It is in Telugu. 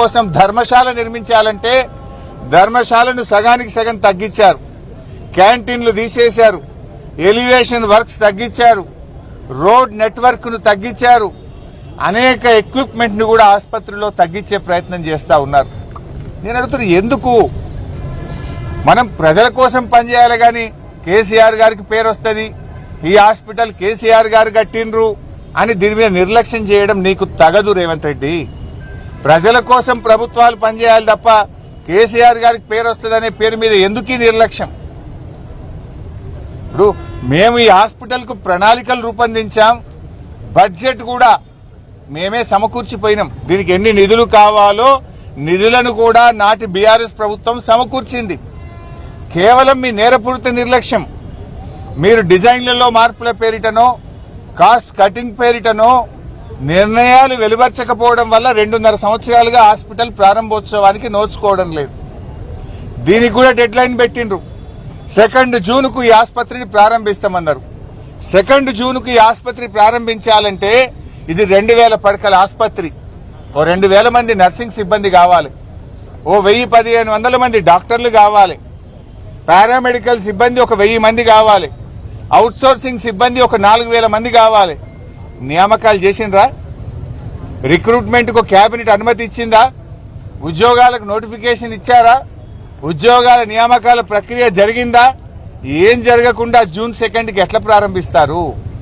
కోసం ధర్మశాల నిర్మించాలంటే ధర్మశాలను సగానికి సగం తగ్గించారు, క్యాంటీన్లు తీసేశారు, ఎలివేషన్ వర్క్స్ తగ్గించారు, రోడ్ నెట్వర్క్ ను తగ్గించారు, అనేక ఎక్విప్మెంట్ ను కూడా ఆసుపత్రిలో తగ్గించే ప్రయత్నం చేస్తా ఉన్నారు. నేను అడుగుతున్నా, ఎందుకు? మనం ప్రజల కోసం పనిచేయాలి కానీ కేసీఆర్ గారికి పేరు వస్తుంది, ఈ హాస్పిటల్ కేసీఆర్ గారు కట్టిండ్రు అని దీని మీద నిర్లక్ష్యం చేయడం నీకు తగదు రేవంత్ రెడ్డి. ప్రజల కోసం ప్రభుత్వాలు పనిచేయాలి తప్ప కేసీఆర్ గారికి పేరు వస్తుందనే పేరు మీద ఎందుకు ఈ నిర్లక్ష్యం? ఇప్పుడు మేము ఈ హాస్పిటల్ కు ప్రణాళికలు రూపొందించాం, బడ్జెట్ కూడా మేమే సమకూర్చిపోయినాం. దీనికి ఎన్ని నిధులు కావాలో నిధులను కూడా నాటి బీఆర్ఎస్ ప్రభుత్వం సమకూర్చింది. కేవలం మీ నేరపూరిత నిర్లక్ష్యం, మీరు డిజైన్లలో మార్పుల పేరిటనో కాస్ట్ కటింగ్ పేరిటనో నిర్ణయాలు వెలువర్చకపోవడం వల్ల 2.5 సంవత్సరాలుగా హాస్పిటల్ ప్రారంభోత్సవానికి నోచుకోవడం లేదు. దీనికి కూడా డెడ్ లైన్ పెట్టిండ్రు. 2 జూన్కు ఈ ఆసుపత్రిని ప్రారంభిస్తామన్నారు. 2 జూన్కు ఈ ఆసుపత్రి ప్రారంభించాలంటే ఇది 2000 పడకల ఆసుపత్రి. ఓ 2000 మంది నర్సింగ్ సిబ్బంది కావాలి, ఓ 1000-1500 మంది డాక్టర్లు కావాలి, పారామెడికల్ సిబ్బంది ఒక 1000 మంది కావాలి, అవుట్ సోర్సింగ్ సిబ్బంది ఒక 4000 మంది కావాలి. నియామకాలు చేసిండ్రా? రిక్రూట్మెంట్ కు కేబినెట్ అనుమతి ఇచ్చిందా? ఉద్యోగాలకు నోటిఫికేషన్ ఇచ్చారా? ఉద్యోగాల నియామకాల ప్రక్రియ జరిగిందా? ఏం జరగకుండా జూన్ 2కి ఎట్లా ప్రారంభిస్తారు?